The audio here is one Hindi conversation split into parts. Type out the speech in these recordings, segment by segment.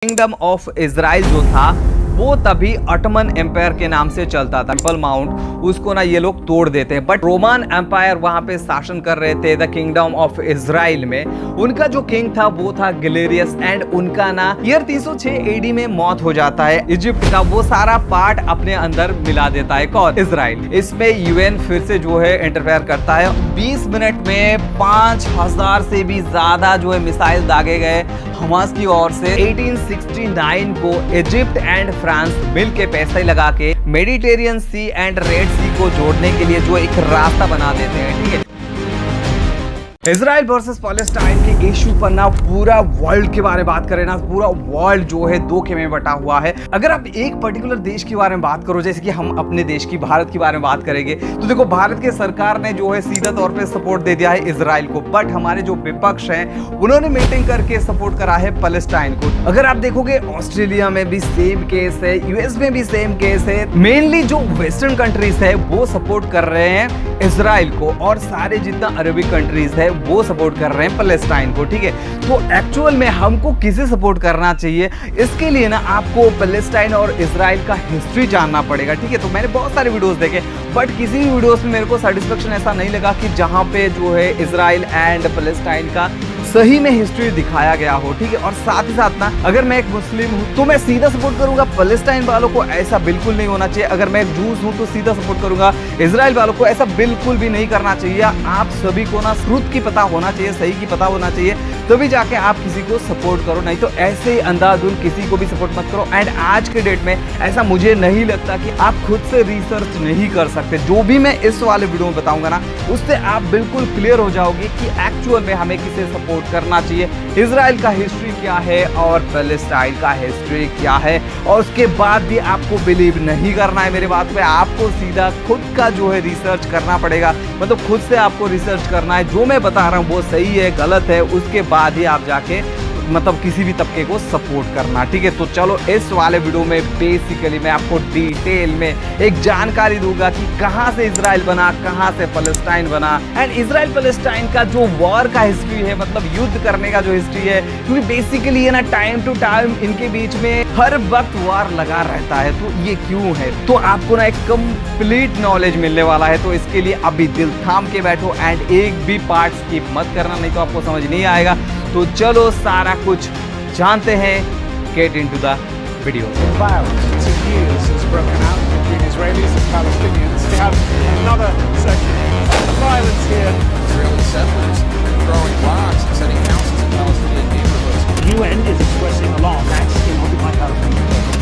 किंगडम ऑफ इजराइल जो था वो तभी ऑटोमन एम्पायर के नाम से चलता था। टेम्पल माउंट उसको ना ये लोग तोड़ देते हैं, बट रोमन एम्पायर वहां पे शासन कर रहे थे द किंगडम ऑफ इजराइल में। उनका जो किंग था वो था गैलेरियस एंड उनका ना ईयर 306 एडी में मौत हो जाता है। इजिप्ट का वो सारा पार्ट अपने अंदर मिला देता है कौन? इजराइल। इसमें यूएन फिर से जो है इंटरफेयर करता है। 20 मिनट में 5000 से भी ज्यादा जो है मिसाइल दागे गए हमास की ओर से। 1869 को इजिप्ट एंड फ्रांस मिल के पैसे लगा के मेडिटेरियन सी एंड रेड सी को जोड़ने के लिए जो एक रास्ता बना देते हैं, ठीक है। इजराइल वर्सेस पैलेस्टाइन के इशू पर ना पूरा वर्ल्ड के बारे में बात करें ना, पूरा वर्ल्ड जो है दो खेमे में बटा हुआ है। अगर आप एक पर्टिकुलर देश के बारे में बात करो, जैसे कि हम अपने देश की भारत के बारे में बात करेंगे, तो देखो भारत के सरकार ने जो है सीधा तौर पे सपोर्ट दे दिया है इजराइल को, बट हमारे जो विपक्ष हैं उन्होंने मीटिंग करके सपोर्ट करा है पैलेस्टाइन को। अगर आप देखोगे ऑस्ट्रेलिया में भी सेम केस है, यूएस में भी सेम केस है। मेनली जो वेस्टर्न कंट्रीज है वो सपोर्ट कर रहे हैं इजराइल को, और सारे जितना अरबिक कंट्रीज है वो सपोर्ट कर रहे हैं पैलेस्टाइन को, ठीक है। तो एक्चुअल में हमको किसे सपोर्ट करना चाहिए, इसके लिए ना आपको पैलेस्टाइन और इजराइल का हिस्ट्री जानना पड़ेगा, ठीक है। तो मैंने बहुत सारे वीडियोस देखे, बट किसी भी वीडियोस में मेरे को सेटिस्फेक्शन ऐसा नहीं लगा कि जहां पे जो है इजराइल एंड पैलेस्टाइन का सही में हिस्ट्री दिखाया गया हो, ठीक है। और साथ ही साथ ना अगर मैं एक मुस्लिम हूं तो मैं सीधा सपोर्ट करूंगा पैलेस्टाइन वालों को, ऐसा बिल्कुल नहीं होना चाहिए। अगर मैं एक जूस हूं तो सीधा सपोर्ट करूंगा इजराइल वालों को, ऐसा बिल्कुल भी नहीं करना चाहिए। आप सभी को ना ट्रुथ की पता होना चाहिए, सही की पता होना चाहिए, तभी जाके आप किसी को सपोर्ट करो, नहीं तो ऐसे ही अंधाधुंध किसी को भी सपोर्ट मत करो। एंड आज के डेट में ऐसा मुझे नहीं लगता कि आप खुद से रिसर्च नहीं कर सकते। जो भी मैं इस वाले वीडियो में बताऊंगा ना, उससे आप बिल्कुल क्लियर हो जाओगे कि एक्चुअल में हमें किसे सपोर्ट करना चाहिए, इजराइल का हिस्ट्री क्या है और पैलेस्टाइन का हिस्ट्री क्या है। और उसके बाद भी आपको बिलीव नहीं करना है मेरे बात पे, आपको सीधा खुद का जो है रिसर्च करना पड़ेगा, मतलब खुद से आपको रिसर्च करना है। जो मैं बता रहा हूँ वो सही है गलत है, उसके बाद ही आप जाके मतलब किसी भी तबके को सपोर्ट करना, ठीक है। तो चलो इस वाले वीडियो में बेसिकली मैं आपको डिटेल में एक जानकारी दूंगा कि कहां से इजराइल बना, कहां से पैलेस्टाइन बना, एंड इजराइल पैलेस्टाइन का जो वॉर का हिस्ट्री है, मतलब युद्ध करने का जो हिस्ट्री है, क्योंकि बेसिकली ये ना टाइम टू टाइम इनके बीच में हर वक्त वार लगा रहता है। तो ये क्यों है, तो आपको ना एक कंप्लीट नॉलेज मिलने वाला है। तो इसके लिए अभी दिल थाम के बैठो एंड एक भी पार्ट स्किप मत करना, नहीं तो आपको समझ नहीं आएगा। तो चलो सारा कुछ जानते हैं, get into the video. Violence for years has broken out between Israelis and Palestinians. We have another section of violence here. Israeli settlers throwing rocks and setting houses in Palestinian neighborhoods. UN is expressing alarm at in occupied Palestine.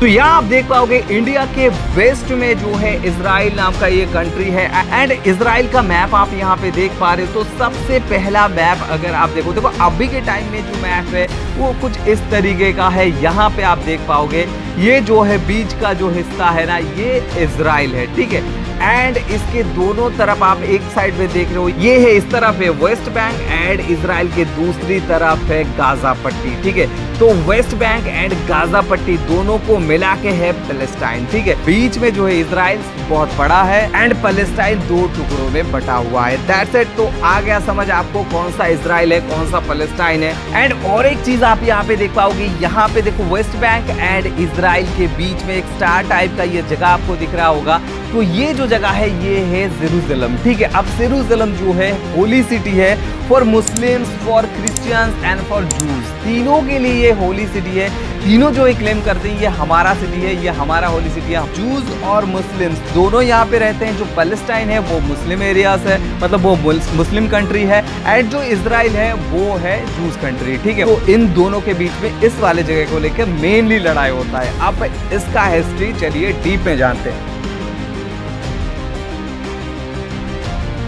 तो यहाँ आप देख पाओगे इंडिया के वेस्ट में जो है इजराइल नाम का ये कंट्री है, एंड इजराइल का मैप आप यहाँ पे देख पा रहे हो। तो सबसे पहला मैप अगर आप देखो अभी के टाइम में जो मैप है वो कुछ इस तरीके का है। यहाँ पे आप देख पाओगे ये जो है बीच का जो हिस्सा है ना, ये इजराइल है, ठीक है। एंड इसके दोनों तरफ आप एक साइड में देख रहे हो, ये है इस तरफ है वेस्ट बैंक एंड इजराइल के दूसरी तरफ है गाजा पट्टी, ठीक है। तो वेस्ट बैंक एंड गाजा पट्टी दोनों को मिला के है पैलेस्टाइन, ठीक है। बीच में जो है इजराइल बहुत बड़ा है एंड पैलेस्टाइन दो टुकड़ों में बटा हुआ है। That's it. तो आ गया समझ आपको कौन सा इजराइल है कौन सा पैलेस्टाइन है। एंड और एक चीज आप यहाँ पे देख पाओगे, यहाँ पे देखो वेस्ट बैंक एंड इजराइल के बीच में एक स्टार टाइप का ये जगह आपको दिख रहा होगा। तो ये जो जगह है ये है जेरूसलम, ठीक है। अब जेरूसलम जो है होली सिटी है for Muslims, for Christians and for juice, तीनों के लिए ये होली सिटी है। तीनों जो ये क्लेम करते हैं ये हमारा सिटी है, ये हमारा होली सिटी है। जूस और मुस्लिम्स दोनों यहाँ पे रहते हैं। जो पैलेस्टाइन है वो मुस्लिम एरियाज है, मतलब वो मुस्लिम कंट्री है, एंड जो इजराइल है वो है जूस कंट्री, ठीक है। तो इन दोनों के बीच में इस वाले जगह को लेकर मेनली लड़ाई होता है। अब इसका हिस्ट्री चलिए डीप में जानते हैं।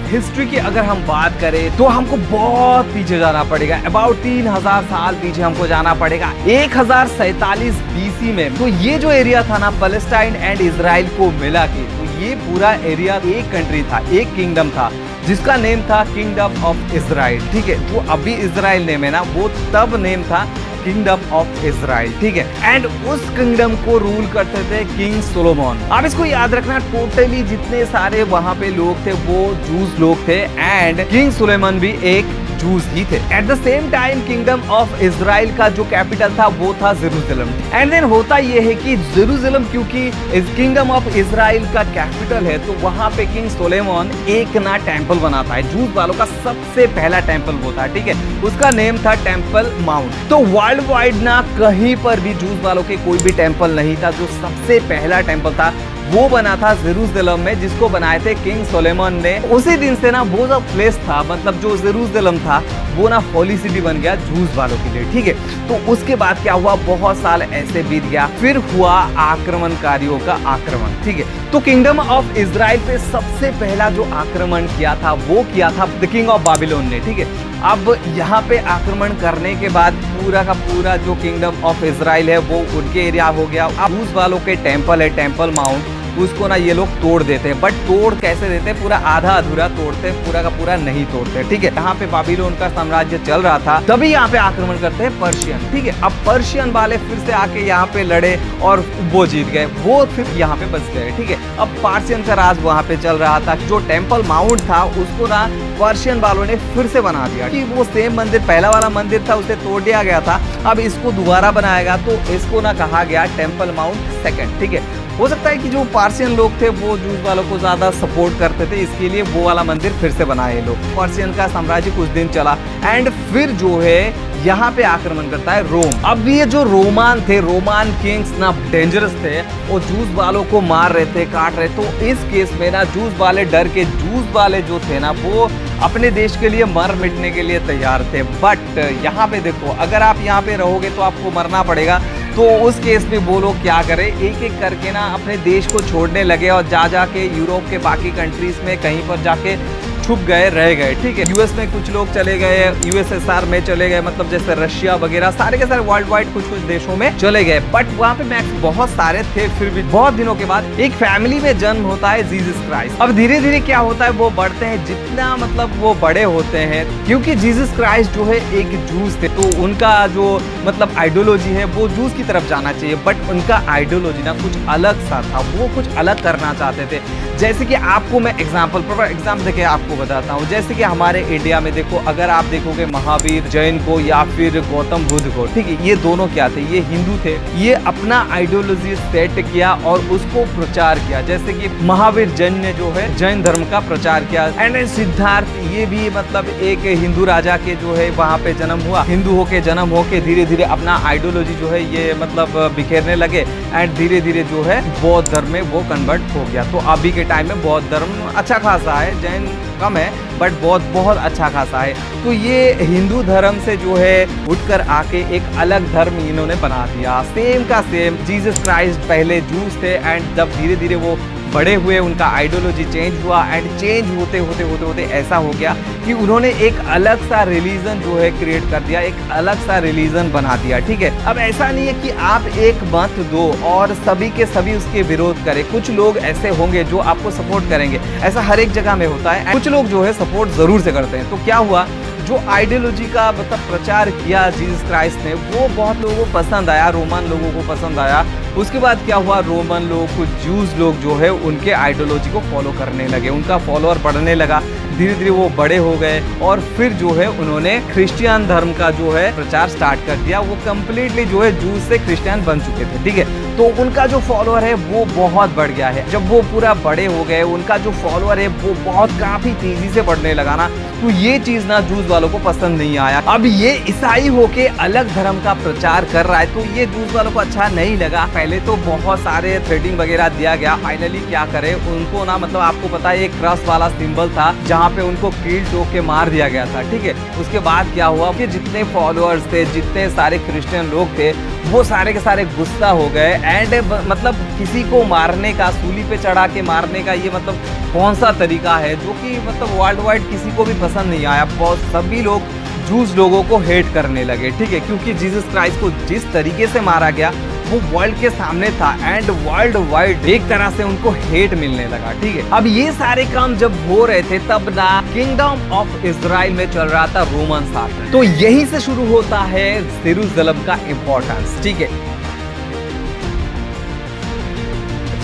हिस्ट्री की अगर हम बात करें तो हमको बहुत पीछे जाना पड़ेगा, अबाउट 3000 साल पीछे हमको जाना पड़ेगा। 1047 बीसी में तो ये जो एरिया था ना पैलेस्टाइन एंड इजराइल को मिला के, तो ये पूरा एरिया एक कंट्री था, एक किंगडम था जिसका नेम था किंगडम ऑफ इजराइल, ठीक है। जो अभी इजराइल नेम है ना वो तब नेम था किंगडम ऑफ इजराइल, ठीक है। एंड उस किंगडम को रूल करते थे किंग सोलोमन। आप इसको याद रखना, टोटली जितने सारे वहां पे लोग थे वो जूस लोग थे एंड किंग सोलोमन भी एक जूस ही थे। At the same time kingdom of Israel का जो कैपिटल था वो था जेरूशलेम। एंड देन होता ये है कि जेरूशलेम क्योंकि इस किंगडम ऑफ इजराइल का कैपिटल है तो वहां पे किंग सोलोमन एक ना टेंपल बनाता है। जूस वालों का सबसे पहला टेंपल वो था, ठीक है। उसका नेम था टेंपल माउंट। तो वर्ल्ड वाइड ना कहीं पर भी जूस वालों के कोई भी टेंपल नहीं था। जो सबसे पहला टेंपल था वो बना था जेरूशलेम में, जिसको बनाए थे किंग सोलोमन ने। उसी दिन से ना वो जो प्लेस था, मतलब जो जेरूशलेम था वो ना होली सिटी बन गया जूस वालों के लिए, ठीक है। तो उसके बाद क्या हुआ, बहुत साल ऐसे बीत गया, फिर हुआ आक्रमणकारियों का आक्रमण, ठीक है। तो किंगडम ऑफ इजराइल पे सबसे पहला जो आक्रमण किया था वो किया था द किंग ऑफ बाबिलोन ने, ठीक है। अब यहाँ पे आक्रमण करने के बाद पूरा का पूरा जो किंगडम ऑफ इजराइल है वो उनके एरिया हो गया। अब जूस वालों के टेंपल है टेंपल माउंट, उसको ना ये लोग तोड़ देते हैं। बट तोड़ कैसे देते, पूरा आधा अधूरा तोड़ते, पूरा का पूरा नहीं तोड़ते, ठीक है। यहाँ पे बाबिलोन का साम्राज्य चल रहा था, तभी यहाँ पे आक्रमण करते हैं पर्शियन, ठीक है। अब पर्शियन वाले फिर से आके यहाँ पे लड़े और वो जीत गए, वो फिर यहाँ पे बच गए, ठीक है। अब पर्शियन का राज वहाँ पे चल रहा था। जो टेंपल माउंट था उसको ना पर्शियन वालों ने फिर से बना दिया कि वो सेम मंदिर, पहला वाला मंदिर था उसे तोड़ दिया गया था, अब इसको दोबारा बनाएगा तो इसको ना कहा गया टेंपल माउंट सेकंड, ठीक है। हो सकता है कि जो पार्सियन लोग थे वो जूस वालों को ज्यादा सपोर्ट करते थे, इसके लिए वो वाला मंदिर फिर से बनाए लोग। पर्शियन का साम्राज्य कुछ दिन चला एंड फिर जो है यहाँ पे आक्रमण करता है रोम। अब ये जो रोमान थे, रोमान किंग्स ना डेंजरस थे, वो जूस वालों को मार रहे थे, काट रहे। तो इस केस में ना जूस वाले डर के, जूस वाले जो थे ना वो अपने देश के लिए मर मिटने के लिए तैयार थे। बट यहाँ पे देखो, अगर आप यहाँ पे रहोगे तो आपको मरना पड़ेगा। तो उस केस में वो लोग क्या करें, एक एक करके ना अपने देश को छोड़ने लगे और जा जाके यूरोप के बाकी कंट्रीज में कहीं पर जाके छुप गए, रह गए, ठीक है। यूएस में कुछ लोग चले गए, यूएसएसआर में चले गए, मतलब जैसे रशिया वगैरह सारे के सारे वर्ल्ड वाइड कुछ कुछ देशों में चले गए। बट वहाँ पे मैक्स बहुत सारे थे। फिर भी बहुत दिनों के बाद एक फैमिली में जन्म होता है जीसस क्राइस्ट। अब धीरे धीरे क्या होता है, वो बढ़ते हैं, जितना मतलब वो बड़े होते हैं, क्योंकि जीसस क्राइस्ट जो है एक जूस थे, तो उनका जो मतलब आइडियोलॉजी है वो जूस की तरफ जाना चाहिए। बट उनका आइडियोलॉजी ना कुछ अलग सा था, वो कुछ अलग करना चाहते थे। जैसे कि आपको मैं एग्जाम्पल देके आपको बताता हूँ। जैसे कि हमारे इंडिया में देखो, अगर आप देखोगे महावीर जैन को या फिर गौतम बुद्ध को, ठीक है, ये दोनों क्या थे, ये हिंदू थे। ये अपना आइडियोलॉजी सेट किया और उसको प्रचार किया। जैसे कि महावीर जैन ने जो है जैन धर्म का प्रचार किया। एंड सिद्धार्थ ये भी मतलब एक हिंदू राजा के जो है वहाँ पे जन्म हुआ, हिंदू होके जन्म होके धीरे धीरे अपना आइडियोलॉजी जो है ये मतलब बिखेरने लगे एंड धीरे धीरे जो है बौद्ध धर्म में वो कन्वर्ट हो गया। तो अभी के टाइम में बौद्ध धर्म अच्छा खासा है, जैन कम है, बट बौद्ध बहुत अच्छा खासा है। तो ये हिंदू धर्म से जो है उठकर आके एक अलग धर्म इन्होंने बना दिया, सेम का सेम। जीसस क्राइस्ट पहले जूस थे एंड जब धीरे धीरे वो बड़े हुए उनका आइडियोलॉजी चेंज हुआ एंड चेंज होते होते होते होते ऐसा हो गया कि उन्होंने एक अलग सा रिलीजन जो है क्रिएट कर दिया, एक अलग सा रिलीजन बना दिया, ठीक है। अब ऐसा नहीं है कि आप एक मत दो और सभी के सभी उसके विरोध करें। कुछ लोग ऐसे होंगे जो आपको सपोर्ट करेंगे, ऐसा हर एक जगह में होता है। कुछ लोग जो है सपोर्ट जरूर से करते हैं। तो क्या हुआ, जो आइडियोलॉजी का मतलब प्रचार किया जीसस क्राइस्ट ने वो बहुत लोगों को पसंद आया, रोमन लोगों को पसंद आया। उसके बाद क्या हुआ, रोमन लोग, कुछ जूस लोग जो है उनके आइडियोलॉजी को फॉलो करने लगे, उनका फॉलोअर बढ़ने लगा, धीरे धीरे वो बड़े हो गए और फिर जो है उन्होंने क्रिश्चियन धर्म का जो है प्रचार स्टार्ट कर दिया। वो कंप्लीटली जो है जूस से क्रिश्चियन बन चुके थे, ठीक है। तो उनका जो फॉलोअर है वो बहुत बढ़ गया है। जब वो पूरा बड़े हो गए, उनका जो फॉलोअर है वो बहुत काफी तेजी से बढ़ने लगा ना, तो ये चीज ना जूस वालों को पसंद नहीं आया। अब ये ईसाई होके अलग धर्म का प्रचार कर रहा है तो ये जूस वालों को अच्छा नहीं लगा। पहले तो बहुत सारे थ्रेटिंग वगैरह दिया गया। फाइनली क्या करे, उनको ना मतलब आपको पता है एक क्रॉस वाला सिंबल था जहाँ पे उनको कील ठोक के मार दिया गया था, ठीक है। उसके बाद क्या हुआ कि जितने फॉलोअर्स थे, जितने सारे क्रिश्चियन लोग थे, वो सारे के सारे गुस्सा हो गए एंड मतलब किसी को मारने का, सूली पे चढ़ा के मारने का ये मतलब कौन सा तरीका है जो कि मतलब वर्ल्ड वाइड किसी को भी पसंद नहीं आया। बहुत सभी लोग जूस लोगों को हेट करने लगे, ठीक है, क्योंकि जीसस क्राइस्ट को जिस तरीके से मारा गया वो वर्ल्ड के सामने था एंड वर्ल्ड वाइड एक तरह से उनको हेट मिलने लगा। ठीक है, अब ये सारे काम जब हो रहे थे तब ना किंगडम ऑफ इजराइल में चल रहा था रोमन शासन। तो यहीं से शुरू होता है जेरूशलेम का इंपॉर्टेंस। ठीक है,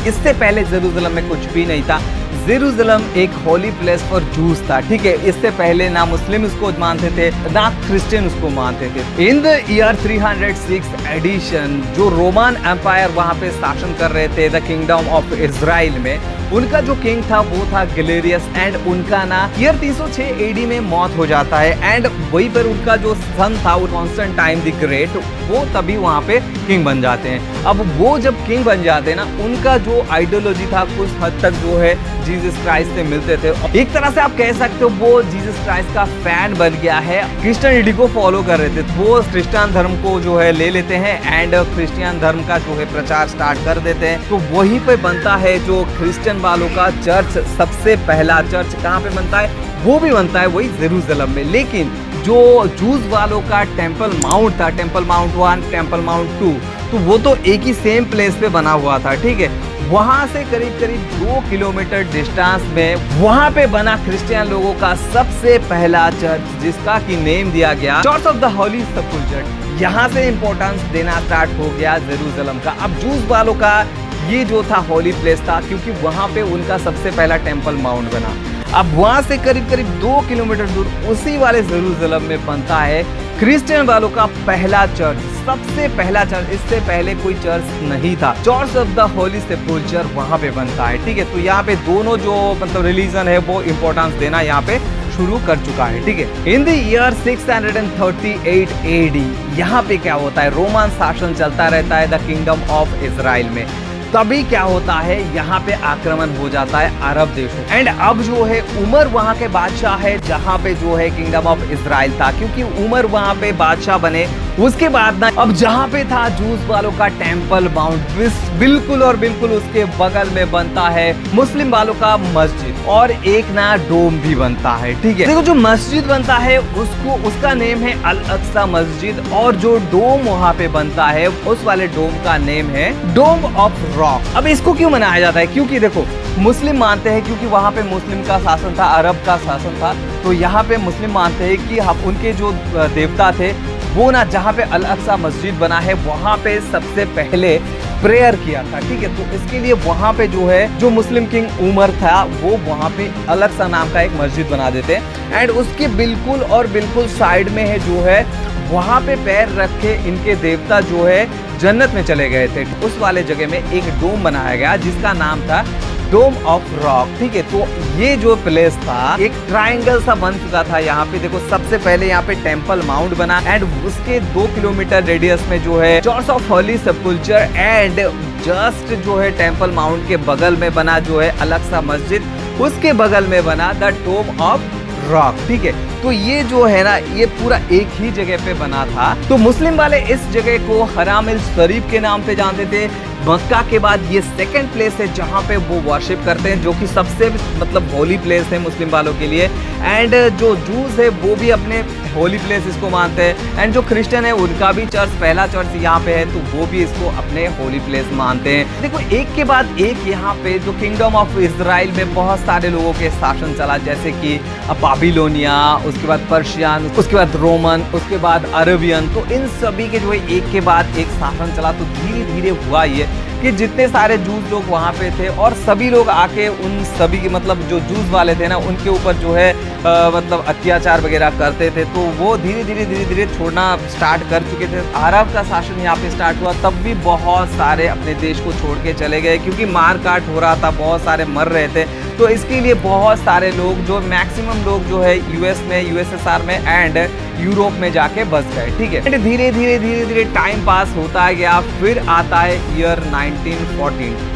इससे पहले जेरूशलेम में कुछ भी नहीं था। जेरूशलेम एक होली प्लेस फॉर जूस था। ठीक है, इससे पहले ना मुस्लिम उसको मानते थे ना क्रिश्चियन उसको मानते थे। इन द ईयर 306 एडिशन जो रोमन एम्पायर वहां पे शासन कर रहे थे द किंगडम ऑफ इजराइल में, उनका जो किंग था वो था गैलेरियस एंड उनका ना ईयर 306 एडी में मौत हो जाता है एंड वहीं पर उनका जो सन था वो कॉन्स्टेंटाइन द ग्रेट, वो तभी वहां पे किंग बन जाते हैं। अब वो जब किंग बन जाते हैं ना, उनका जो आइडियोलॉजी था कुछ हद तक जो है जीसस क्राइस्ट से मिलते थे। एक तरह से आप कह सकते हो वो जीसस क्राइस्ट का फैन बन गया है। क्रिश्चियनिटी को फॉलो कर रहे थे, वो क्रिश्चियन धर्म को जो है ले लेते हैं एंड क्रिश्चियन धर्म का जो है प्रचार स्टार्ट कर देते हैं। तो वहीं पे बनता है जो क्रिश्चियन वालों का चर्च, सबसे पहला चर्च कहाँ पे बनता है, वो भी बनता है वही जेरूशलेम में। लेकिन जो जूस वालों का टेम्पल माउंट था, टेम्पल माउंट 1, टेम्पल माउंट 2, तो वो तो एक ही सेम प्लेस पे बना हुआ था। ठीक है, वहां से करीब करीब 2 किलोमीटर डिस्टेंस में वहां पे बना क्रिश्चियन लोगों का सबसे पहला चर्च, जिसका की नेम दिया गया चर्च ऑफ द होली सेपल्चर। यहाँ से इंपॉर्टेंस देना स्टार्ट हो गया जेरूशलेम का। अब जूस वालों का ये जो था होली प्लेस था, क्योंकि वहां पे उनका सबसे पहला टेम्पल माउंट बना। अब वहां से करीब करीब 2 किलोमीटर दूर उसी वाले जेरूशलेम में बनता है क्रिश्चियन वालों का पहला चर्च, सबसे पहला चर्च। इससे पहले कोई चर्च नहीं था। चर्च ऑफ द होली सेपल्चर वहां पे बनता है। ठीक है, तो यहाँ पे दोनों जो मतलब रिलीजन है वो इंपॉर्टेंस देना यहाँ पे शुरू कर चुका है। ठीक है, इन द ईयर 638 AD यहाँ पे क्या होता है, रोमन शासन चलता रहता है द किंगडम ऑफ इजराइल में। तभी क्या होता है, यहाँ पे आक्रमण हो जाता है अरब देशों एंड अब जो है उमर वहाँ के बादशाह है जहाँ पे जो है किंगडम ऑफ इजराइल था, क्योंकि उमर वहाँ पे बादशाह बने। उसके बाद ना अब जहाँ पे था जूस वालों का टेम्पल माउंट, बिल्कुल और बिल्कुल उसके बगल में बनता है मुस्लिम वालों का मस्जिद और एक ना डोम भी बनता है। ठीक है, देखो जो मस्जिद बनता है उसका नेम है अल अक्सा मस्जिद और जो डोम वहाँ पे बनता है उस वाले डोम का नेम है डोम ऑफ रॉक। अब इसको क्यों मनाया जाता है, क्योंकि देखो मुस्लिम मानते हैं, क्योंकि वहाँ पे मुस्लिम का शासन था, अरब का शासन था, तो यहाँ पे मुस्लिम मानते हैं कि हम उनके जो देवता थे वो ना जहाँ पे अल अक्सा मस्जिद बना है वहाँ पे सबसे पहले प्रेयर किया था। ठीक है, तो इसके लिए वहाँ पे जो है जो मुस्लिम किंग उमर था वो वहाँ पे अल अक्सा नाम का एक मस्जिद बना देते हैं एंड उसके बिल्कुल और बिल्कुल साइड में है जो है वहाँ पे पैर रख के इनके देवता जो है जन्नत में चले गए थे। उस वाले जगह में एक डोम बनाया गया जिसका नाम था डोम ऑफ रॉक। ठीक है, तो ये जो प्लेस था एक ट्रायंगल सा बन चुका था। यहाँ पे देखो सबसे पहले यहाँ पे टेम्पल माउंट बना एंड उसके 2 किलोमीटर रेडियस में जो है church of holy sepulchre and just जो है टेम्पल माउंट के बगल में बना जो है अल अक्सा मस्जिद, उसके बगल में बना द डोम ऑफ रॉक। ठीक है, तो ये जो है ना ये पूरा एक ही जगह पे बना था। तो मुस्लिम वाले इस जगह को हराम अल शरीफ के नाम पे जानते थे। मक्का के बाद ये सेकंड प्लेस है जहाँ पे वो वर्शिप करते हैं, जो कि सबसे मतलब होली प्लेस है मुस्लिम वालों के लिए एंड जो जूस है वो भी अपने होली प्लेस इसको मानते हैं एंड जो क्रिश्चियन है उनका भी चर्च, पहला चर्च यहाँ पे है तो वो भी इसको अपने होली प्लेस मानते हैं। देखो एक के बाद एक यहाँ पे जो किंगडम ऑफ इजराइल में बहुत सारे लोगों के शासन चला, जैसे कि बाबिलोनिया, उसके बाद पर्शियन, उसके बाद रोमन, उसके बाद अरबियन। तो इन सभी के जो है एक के बाद एक शासन चला। तो धीरे धीरे हुआ ये कि जितने सारे जूस लोग वहाँ पे थे और सभी लोग आके उन सभी के मतलब जो जूस वाले थे ना उनके ऊपर जो है मतलब अत्याचार वगैरह करते थे। तो वो धीरे धीरे छोड़ना स्टार्ट कर चुके थे। अरब का शासन यहाँ पे स्टार्ट हुआ, तब भी बहुत सारे अपने देश को छोड़ के चले गए क्योंकि मार काट हो रहा था, बहुत सारे मर रहे थे। तो इसके लिए बहुत सारे लोग जो मैक्सिमम लोग जो है यूएस में, यूएसएसआर में एंड यूरोप में जाके बस गए। ठीक है, धीरे धीरे टाइम पास होता गया। फिर आता है ईयर 1914।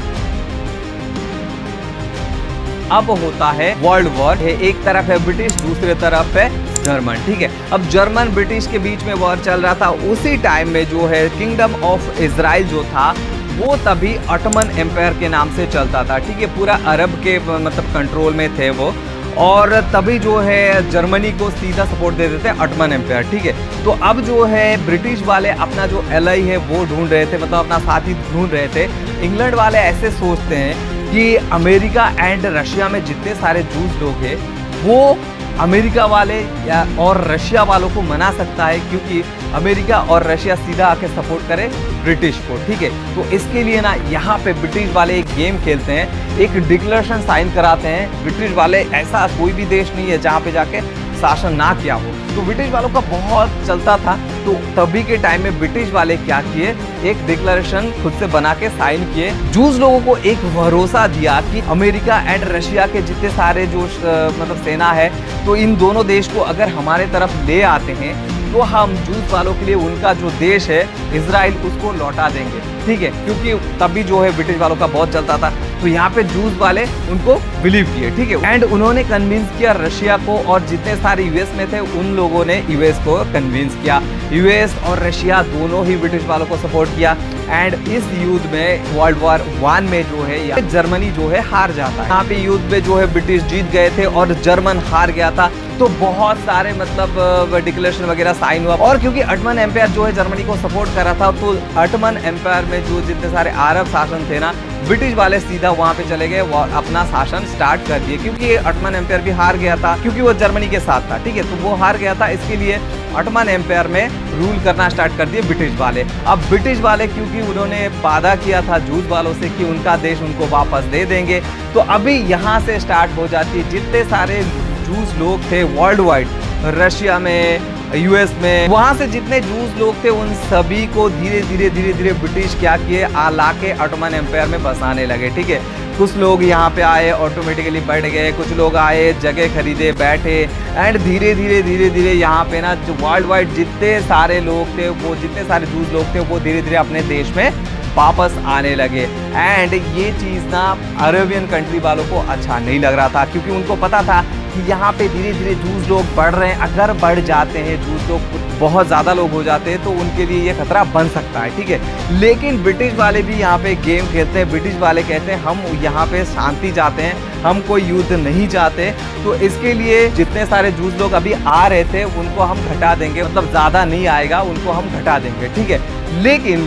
अब होता है वर्ल्ड वॉर। एक तरफ है ब्रिटिश, दूसरे तरफ है जर्मन। ठीक है, अब जर्मन ब्रिटिश के बीच में वॉर चल रहा था। उसी टाइम में जो है किंगडम ऑफ इजराइल जो था वो तभी ऑटोमन एम्पायर के नाम से चलता था। ठीक है, पूरा अरब के मतलब कंट्रोल में थे वो। और तभी जो है जर्मनी को सीधा सपोर्ट दे देते हैं ऑटोमन एम्पायर, ठीक है। तो अब जो है ब्रिटिश वाले अपना जो एलाई है वो ढूंढ रहे थे, मतलब अपना साथी ढूंढ रहे थे। इंग्लैंड वाले ऐसे सोचते हैं कि अमेरिका एंड रशिया में जितने सारे जूस लोग हैं वो अमेरिका वाले या और रशिया वालों को मना सकता है, क्योंकि अमेरिका और रशिया सीधा आके सपोर्ट करे ब्रिटिश को, ठीक है। तो इसके लिए ना यहाँ पे ब्रिटिश वाले एक गेम खेलते हैं, एक डिक्लेरेशन साइन कराते हैं। ब्रिटिश वाले, ऐसा कोई भी देश नहीं है जहाँ पे जाके शासन ना किया हो, तो ब्रिटिश वालों का बहुत चलता था। तो तभी के टाइम में ब्रिटिश वाले क्या किए, एक डिक्लेरेशन खुद से बना के साइन किए। जूस लोगों को एक भरोसा दिया कि अमेरिका एंड रशिया के जितने सारे जो मतलब सेना है, तो इन दोनों देश को अगर हमारे तरफ ले आते हैं तो हम जूस वालों के लिए उनका जो देश है इजराइल उसको लौटा देंगे, ठीक है। क्योंकि तभी जो है ब्रिटिश वालों का बहुत चलता था, तो यहाँ पे जूस वाले उनको बिलीव किए, ठीक है। एंड उन्होंने कन्विंस किया रशिया को, और जितने सारे यूएस में थे उन लोगों ने यूएस को कन्विंस किया। यूएस और रशिया दोनों ही ब्रिटिश वालों को सपोर्ट किया। एंड इस युद्ध में वर्ल्ड वॉर 1 में जो है जर्मनी जो है हार जाता है। यहाँ पे युद्ध में जो है ब्रिटिश जीत गए थे और जर्मन हार गया था। तो बहुत सारे मतलब डिक्लेरेशन वगैरह साइन हुआ, और क्योंकि ऑटोमन एम्पायर जो है जर्मनी को सपोर्ट कर रहा था, तो ऑटोमन एम्पायर में जो जितने सारे अरब शासन थे ना, ब्रिटिश वाले सीधा वहां पे चले गए और अपना शासन स्टार्ट कर दिए। क्योंकि ऑटोमन एम्पायर भी हार गया था, क्योंकि वो जर्मनी के साथ था, ठीक है। तो वो हार गया था, इसके लिए ऑटोमन एम्पायर में रूल करना स्टार्ट कर दिए ब्रिटिश वाले। अब ब्रिटिश वाले क्योंकि उन्होंने वादा किया था जूस वालों से कि उनका देश उनको वापस दे देंगे, तो अभी यहाँ से स्टार्ट हो जाती है। जितने सारे जूस लोग थे वर्ल्ड वाइड, रशिया में, यूएस में, वहां से जितने जूस लोग थे उन सभी को धीरे धीरे ब्रिटिश क्या किए, ला के ऑटोमन एम्पायर में बसाने लगे, ठीक है। कुछ लोग यहाँ पे आए, ऑटोमेटिकली बैठ गए, कुछ लोग आए, जगह खरीदे, बैठे, एंड धीरे धीरे यहाँ पे ना जो वर्ल्ड वाइड जितने सारे लोग थे, वो जितने सारे जूस लोग थे, वो धीरे धीरे अपने देश में वापस आने लगे। एंड ये चीज़ ना अरेबियन कंट्री वालों को अच्छा नहीं लग रहा था, क्योंकि उनको पता था कि यहाँ पे धीरे धीरे जूस लोग बढ़ रहे हैं। अगर बढ़ जाते हैं जूस लोग, बहुत ज़्यादा लोग हो जाते हैं, तो उनके लिए ये खतरा बन सकता है, ठीक है। लेकिन ब्रिटिश वाले भी यहाँ पे गेम खेलते हैं। ब्रिटिश वाले कहते हैं हम यहाँ पे शांति चाहते हैं, हम कोई युद्ध नहीं चाहते, तो इसके लिए जितने सारे जूस लोग अभी आ रहे थे उनको हम घटा देंगे, मतलब ज़्यादा नहीं आएगा, उनको हम घटा देंगे, ठीक है। लेकिन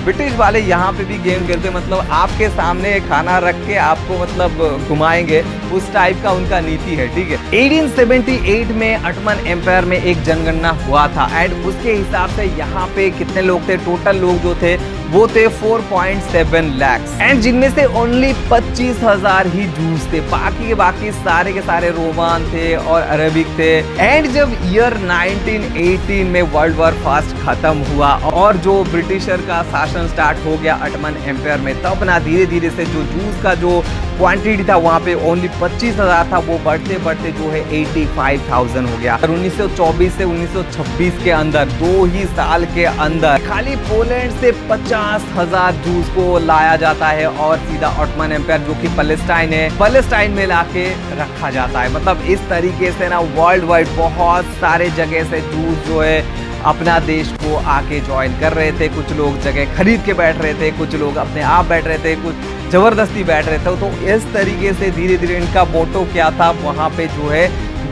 ब्रिटिश वाले यहाँ पे भी गेम खेलते, मतलब आपके सामने खाना रख के आपको मतलब घुमाएंगे, उस टाइप का उनका नीति है, ठीक है। 1878 में ऑटोमन एम्पायर में एक जनगणना हुआ था, एंड उसके हिसाब से यहाँ पे कितने लोग थे, टोटल लोग जो थे वो थे 4.7 लाख, एंड जिनमें से ओनली 25,000 ही जूस थे, बाकी के बाकी सारे के सारे रोमान थे और अरबिक थे। एंड जब ईयर 1918 में वर्ल्ड वॉर फर्स्ट खत्म हुआ और जो ब्रिटिशर का शासन स्टार्ट हो गया ऑटोमन एम्पायर में, तब ना धीरे धीरे से जो जूस का जो क्वांटिटी था वहाँ पे ओनली 25,000 था, वो बढ़ते बढ़ते जो है 85,000 हो गया। 1924 से 1926 के अंदर 2 ही साल के अंदर खाली पोलैंड से 50,000 जूस को लाया जाता है और सीधा ऑटोमन एम्पायर जो कि पैलेस्टाइन है, पैलेस्टाइन में लाके रखा जाता है। मतलब इस तरीके से ना वर्ल्ड वाइड बहुत सारे जगह से जूस जो है अपना देश को आके ज्वाइन कर रहे थे। कुछ लोग जगह खरीद के बैठ रहे थे, कुछ लोग अपने आप बैठ रहे थे, कुछ जबरदस्ती बैठ रहे थे। तो इस तरीके से धीरे धीरे इनका मोटो क्या था, वहाँ पे जो है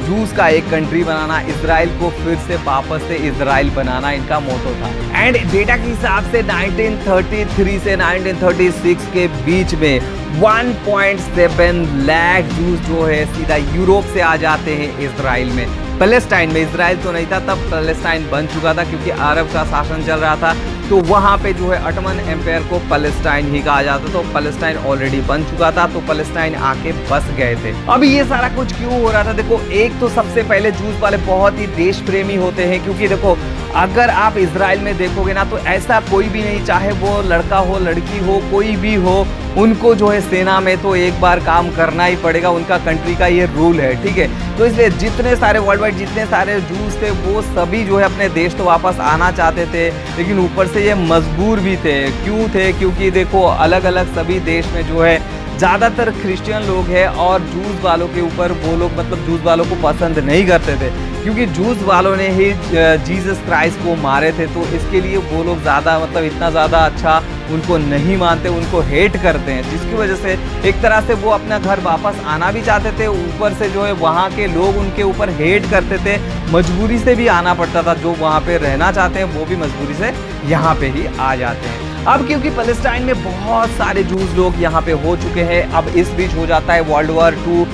जूस का एक कंट्री बनाना, इजराइल को फिर से वापस से इजराइल बनाना इनका मोटो था। एंड डेटा के हिसाब से 1933 से 1936 के बीच में 1.7 लाख जूस जो है सीधा यूरोप से आ जाते हैं इजराइल में, पैलेस्टाइन में। इजराइल तो नहीं था तब, पैलेस्टाइन बन चुका था क्योंकि अरब का शासन चल रहा था, तो वहाँ पे जो है ऑटोमन एम्पायर को पैलेस्टाइन ही कहा जाता। तो पैलेस्टाइन ऑलरेडी बन चुका था, तो पैलेस्टाइन आके बस गए थे। अब ये सारा कुछ क्यों हो रहा था, देखो एक तो सबसे पहले जूस वाले बहुत ही देश प्रेमी होते हैं, क्योंकि देखो अगर आप इजराइल में देखोगे ना तो ऐसा कोई भी नहीं, चाहे वो लड़का हो लड़की हो कोई भी हो, उनको जो है सेना में तो एक बार काम करना ही पड़ेगा, उनका कंट्री का ये रूल है, ठीक है। तो इसलिए जितने सारे वर्ल्ड वाइड जितने सारे जूस थे वो सभी जो है अपने देश तो वापस आना चाहते थे, लेकिन ऊपर से ये मजबूर भी थे। क्यों थे, क्योंकि देखो अलग अलग सभी देश में जो है ज़्यादातर क्रिश्चियन लोग हैं और जूस वालों के ऊपर वो लोग मतलब जूस वालों को पसंद नहीं करते थे, क्योंकि जूस वालों ने ही जीसस क्राइस्ट को मारे थे, तो इसके लिए वो लोग ज़्यादा मतलब इतना ज़्यादा अच्छा उनको नहीं मानते, उनको हेट करते हैं, जिसकी वजह से एक तरह से वो अपना घर वापस आना भी चाहते थे, ऊपर से जो है वहाँ के लोग उनके ऊपर हेट करते थे, मजबूरी से भी आना पड़ता था। जो वहाँ पे रहना चाहते हैं वो भी मजबूरी से यहाँ पे ही आ जाते हैं। अब क्योंकि पैलेस्टाइन में बहुत सारे जूस लोग यहाँ पे हो चुके हैं, अब इस बीच हो जाता है वर्ल्ड वॉर 2।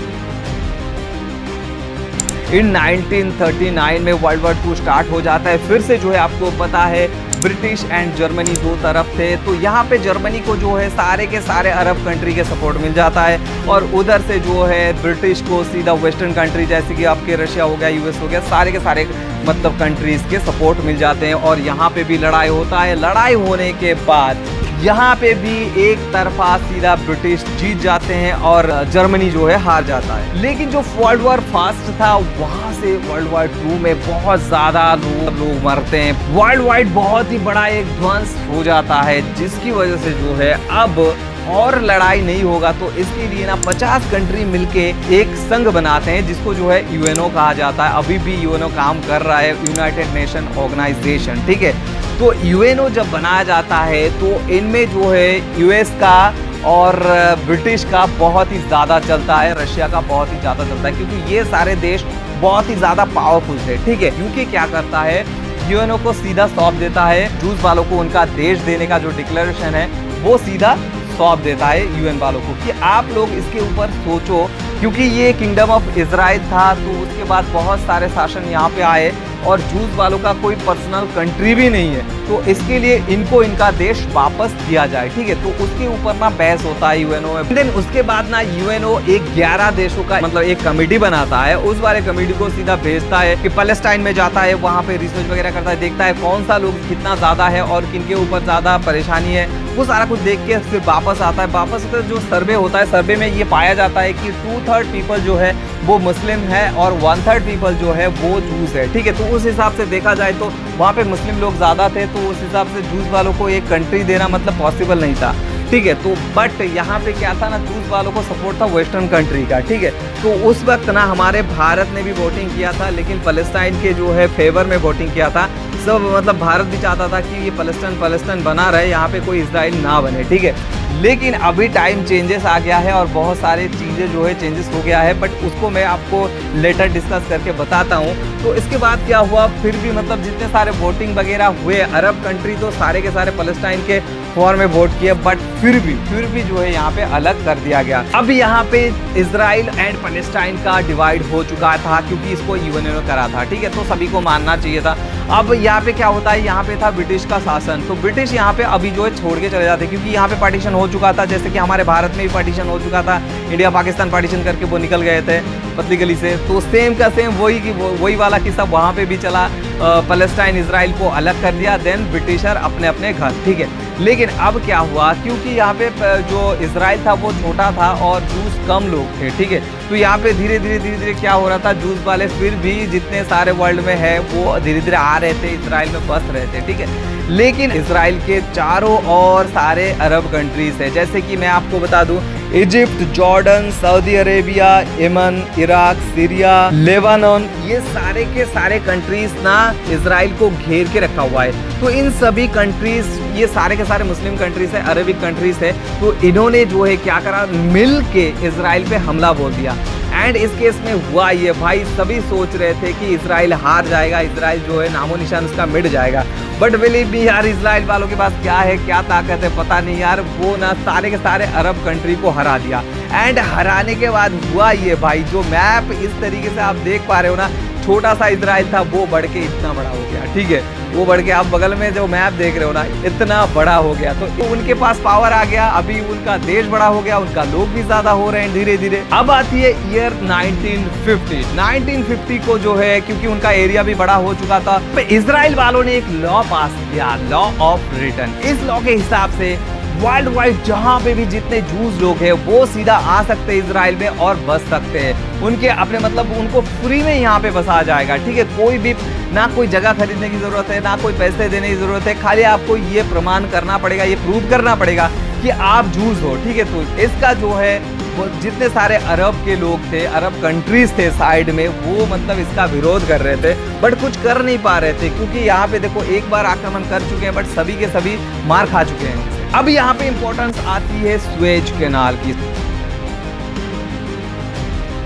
इन 1939 में वर्ल्ड वॉर 2 स्टार्ट हो जाता है। फिर से जो है आपको पता है ब्रिटिश एंड जर्मनी दो तरफ थे, तो यहाँ पे जर्मनी को जो है सारे के सारे अरब कंट्री के सपोर्ट मिल जाता है, और उधर से जो है ब्रिटिश को सीधा वेस्टर्न कंट्री जैसे कि आपके रशिया हो गया, यूएस हो गया, सारे के सारे मतलब कंट्रीज के सपोर्ट मिल जाते हैं। और यहाँ पे भी लड़ाई होता है। लड़ाई होने के बाद यहाँ पे भी एक तरफा सीधा ब्रिटिश जीत जाते हैं और जर्मनी जो है हार जाता है। लेकिन जो वर्ल्ड वॉर फर्स्ट था वहां से वर्ल्ड वॉर 2 में बहुत ज्यादा लोग मरते हैं। वर्ल्ड वाइड बहुत ही बड़ा एक ध्वंस हो जाता है, जिसकी वजह से जो है अब और लड़ाई नहीं होगा, तो इसके लिए ना 50 कंट्री मिलके एक संघ बनाते हैं, जिसको जो है यूएनओ कहा जाता है। अभी भी यूएनओ काम कर रहा है, यूनाइटेड नेशन ऑर्गेनाइजेशन, ठीक है। तो यूएनओ जब बनाया जाता है तो इनमें जो है यूएस का और ब्रिटिश का बहुत ही ज़्यादा चलता है, रशिया का बहुत ही ज़्यादा चलता है, क्योंकि ये सारे देश बहुत ही ज़्यादा पावरफुल थे, ठीक है। यूके क्या करता है, यूएनओ को सीधा सौंप देता है, जूस वालों को उनका देश देने का जो डिक्लेरेशन है वो सीधा सौंप देता है यूएन वालों को कि आप लोग इसके ऊपर सोचो, क्योंकि ये किंगडम ऑफ इजराइल था, तो उसके बाद बहुत सारे शासन यहाँ पे आए और जूस वालों का कोई पर्सनल कंट्री भी नहीं है, तो इसके लिए इनको इनका देश वापस दिया जाए, ठीक है। तो उसके ऊपर ना बहस होता है यूएनओ में। देन उसके बाद ना यूएनओ एक 11 देशों का मतलब एक कमेटी बनाता है, उस वाले कमेटी को सीधा भेजता है कि पैलेस्टाइन में जाता है, वहाँ पे रिसर्च वगैरह करता है, देखता है कौन सा लोग कितना ज्यादा है और किनके ऊपर ज्यादा परेशानी है, वो सारा कुछ देख के फिर वापस आता है। वापस जो सर्वे होता है, सर्वे में ये पाया जाता है कि 2/3 पीपल जो है वो मुस्लिम है और 1/3 पीपल जो है वो जूस है, ठीक है। तो उस हिसाब से देखा जाए तो वहाँ पे मुस्लिम लोग ज़्यादा थे, तो उस हिसाब से जूस वालों को एक कंट्री देना मतलब पॉसिबल नहीं था, ठीक है। तो बट यहाँ पे क्या था ना, जूस वालों को सपोर्ट था वेस्टर्न कंट्री का, ठीक है। तो उस वक्त ना हमारे भारत ने भी वोटिंग किया था, लेकिन पैलेस्टाइन के जो है फेवर में वोटिंग किया था सब, मतलब भारत भी चाहता था कि ये पैलेस्टाइन बना रहे, यहाँ पे कोई इजराइल ना बने, ठीक है। लेकिन अभी टाइम चेंजेस आ गया है और बहुत सारे चीज़ें जो है चेंजेस हो गया है, बट उसको मैं आपको लेटर डिस्कस करके बताता हूँ। तो इसके बाद क्या हुआ, फिर भी मतलब जितने सारे वोटिंग वगैरह हुए अरब कंट्री तो सारे के सारे पैलेस्टाइन के फॉर में वोट किए, बट फिर भी जो है यहाँ पे अलग कर दिया गया। अब यहाँ पे इजराइल एंड पैलेस्टाइन का डिवाइड हो चुका था, क्योंकि इसको यूएनओ ने करा था, ठीक है। तो सभी को मानना चाहिए था। अब यहाँ पे क्या होता है, यहाँ पे था ब्रिटिश का शासन, तो ब्रिटिश यहाँ पे अभी जो है छोड़ के चले जाते, क्योंकि यहाँ पे पार्टीशन हो चुका था, जैसे कि हमारे भारत में भी पार्टीशन हो चुका था, इंडिया पाकिस्तान पार्टीशन करके वो निकल गए थे पतली गली से। तो सेम का सेम वही वाला किस्सा वहाँ पे भी चला, पैलेस्टाइन इजराइल को अलग कर दिया, देन ब्रिटिशर अपने अपने घर, ठीक है। लेकिन अब क्या हुआ, क्योंकि यहाँ पे जो इजराइल था वो छोटा था और जूस कम लोग थे, ठीक है। तो यहाँ पे धीरे धीरे क्या हो रहा था, जूस वाले फिर भी जितने सारे वर्ल्ड में है वो धीरे धीरे आ रहे थे, इजराइल में बस रहे थे, ठीक है। लेकिन इजराइल के चारों ओर सारे अरब कंट्रीज है, जैसे कि मैं आपको बता दूं, Egypt, Jordan, Saudi Arabia, Yemen, Iraq, Syria, Lebanon, ये सारे के सारे कंट्रीज ना इजराइल को घेर के रखा हुआ है। तो इन सभी कंट्रीज, ये सारे के सारे मुस्लिम कंट्रीज है, अरबिक कंट्रीज है, तो इन्होंने जो है क्या करा, मिल के इजराइल पे हमला बोल दिया। एंड इस केस में हुआ ये, भाई सभी सोच रहे थे कि इजराइल हार जाएगा, इजराइल जो है नामो निशान उसका मिट जाएगा, बट बिलीव मी यार, इजराइल वालों के पास क्या है, क्या ताकत है पता नहीं यार, वो ना सारे के सारे अरब कंट्री को हरा दिया। एंड हराने के बाद हुआ ये, भाई जो मैप इस तरीके से आप देख पा रहे हो ना, छोटा सा इजराइल था वो बढ़ के इतना बड़ा हो गया, ठीक है। वो बढ़ के आप बगल में जो मैप देख रहे हो ना, इतना बड़ा हो गया, तो उनके पास पावर आ गया, अभी उनका देश बड़ा हो गया, उनका लोग भी ज्यादा हो रहे हैं धीरे धीरे। अब आती है ईयर 1950 को जो है, क्योंकि उनका एरिया भी बड़ा हो चुका था, तो इजराइल वालों ने एक लॉ पास किया, लॉ ऑफ रिटर्न। इस लॉ के हिसाब से वर्ल्ड वाइड जहां पे भी जितने जूस लोग हैं वो सीधा आ सकते हैं इजराइल में और बस सकते हैं, उनके अपने मतलब उनको फ्री में यहाँ पे बसा जाएगा, ठीक है। कोई भी ना कोई जगह खरीदने की जरूरत है, ना कोई पैसे देने की जरूरत है, खाली आपको ये प्रमाण करना पड़ेगा, ये प्रूव करना पड़ेगा कि आप जूस हो, ठीक है। तो इसका जो है वो जितने सारे अरब के लोग थे, अरब कंट्रीज थे साइड में, वो मतलब इसका विरोध कर रहे थे बट कुछ कर नहीं पा रहे थे, क्योंकि यहाँ पे देखो एक बार आक्रमण कर चुके हैं बट सभी के सभी मार खा चुके हैं उनसे। अब यहाँ पे इंपॉर्टेंस आती है सुएज कैनाल की।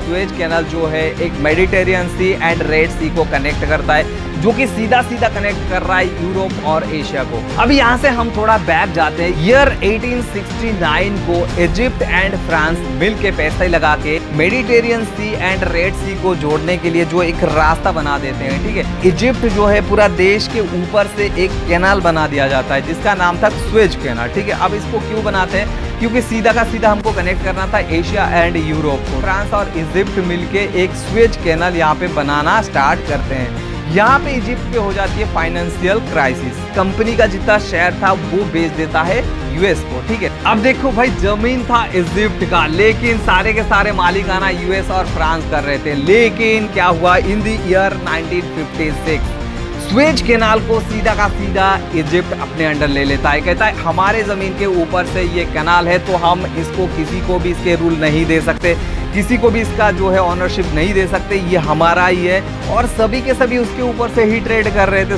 सुएज कैनाल जो है एक मेडिटेरियन सी एंड रेड सी को कनेक्ट करता है, जो कि सीधा सीधा कनेक्ट कर रहा है यूरोप और एशिया को। अब यहाँ से हम थोड़ा बैक जाते हैं। ईयर 1869 को इजिप्ट एंड फ्रांस मिल के पैसे लगा के मेडिटेरियन सी एंड रेड सी को जोड़ने के लिए जो एक रास्ता बना देते हैं, ठीक है। इजिप्ट जो है पूरा देश के ऊपर से एक कैनाल बना दिया जाता है जिसका नाम था सुएज कैनाल, ठीक है। अब इसको क्यों बनाते हैं? क्योंकि सीधा का सीधा हमको कनेक्ट करना था एशिया एंड यूरोप को। फ्रांस और इजिप्ट मिलके एक सुएज कैनाल यहाँ पे बनाना स्टार्ट करते हैं। यहाँ पे इजिप्ट पे हो जाती है फाइनेंशियल क्राइसिस। कंपनी का जितना शेयर था वो बेच देता है यूएस को, ठीक है। अब देखो भाई, जमीन था इजिप्ट का, लेकिन सारे के सारे मालिकाना यूएस और फ्रांस कर रहे थे। लेकिन क्या हुआ, in the year 1956 Suez canal को सीधा का सीधा इजिप्ट अपने अंडर ले लेता है। कहता है हमारे जमीन के ऊपर से ये कैनाल है तो हम इसको किसी को भी इसके रूल नहीं दे सकते, किसी को भी इसका जो है ऑनरशिप नहीं दे सकते, ये हमारा ही है। और सभी के सभी उसके ऊपर से ही ट्रेड कर रहे थे,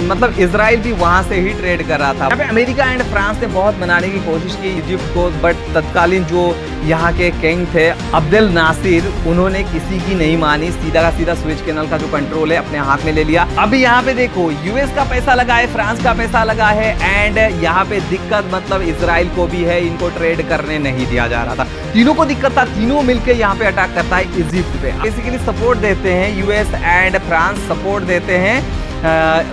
मतलब इजराइल भी वहां से ही ट्रेड कर रहा था। यहाँ पे अमेरिका एंड फ्रांस ने बहुत मनाने की कोशिश की इजिप्ट को, बट तत्कालीन जो यहाँ के किंग थे अब्देल नासिर, उन्होंने किसी की नहीं मानी। सीधा का सीधा सुएज कैनाल का जो कंट्रोल है अपने हाथ में ले लिया। अभी यहाँ पे देखो, यूएस का पैसा लगा है, फ्रांस का पैसा लगा है, एंड यहाँ पे दिक्कत मतलब इजराइल को भी है, इनको ट्रेड करने नहीं दिया जा रहा था। तीनों को दिक्कत था, तीनों मिलकर यहाँ पे अटैक करता है इजिप्ट पे। बेसिकली सपोर्ट देते हैं यूएस एंड फ्रांस, सपोर्ट देते हैं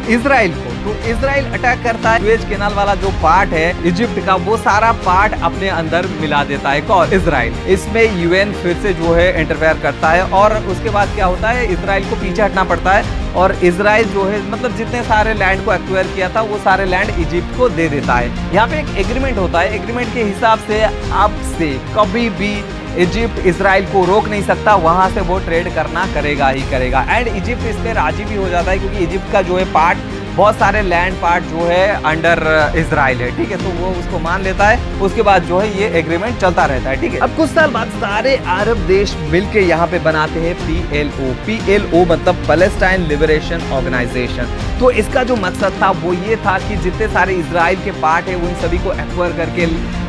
इजराइल को। तो इजराइल अटैक करता है, सुएज कैनाल वाला जो पार्ट है इजिप्ट का, वो सारा पार्ट अपने अंदर मिला देता है कौन? इजराइल। इसमें यूएन फिर से जो है इंटरफेयर करता है और उसके बाद क्या होता है, इजराइल को पीछे हटना पड़ता है और इजराइल जो है मतलब जितने सारे लैंड को एक्वायर किया था वो सारे लैंड इजिप्ट को दे देता है। यहाँ पे एक एग्रीमेंट होता है, एग्रीमेंट के हिसाब से अब से कभी भी इजिप्ट इजराइल को रोक नहीं सकता, वहां से वो ट्रेड करना करेगा ही करेगा। एंड इजिप्ट इस पे राजी भी हो जाता है, क्योंकि इजिप्ट का जो है पार्ट, बहुत सारे लैंड पार्ट जो है अंडर इजराइल है, ठीक है। तो वो उसको मान लेता है, उसके बाद जो है ये एग्रीमेंट चलता रहता है, ठीक है। अब कुछ साल बाद सारे अरब देश मिलके यहाँ पे बनाते हैं PLO। PLO मतलब पैलेस्टाइन लिबरेशन ऑर्गेनाइजेशन। तो इसका जो मकसद था वो ये था कि जितने सारे इजराइल के पार्ट है उन सभी को एक्वायर करके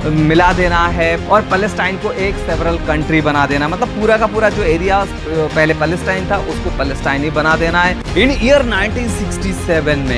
मिला देना है और पैलेस्टाइन को एक सेवरल कंट्री बना देना, मतलब पूरा का पूरा जो एरिया पहले पैलेस्टाइन था उसको पैलेस्टाइन ही बना देना है। इन ईयर 1967 में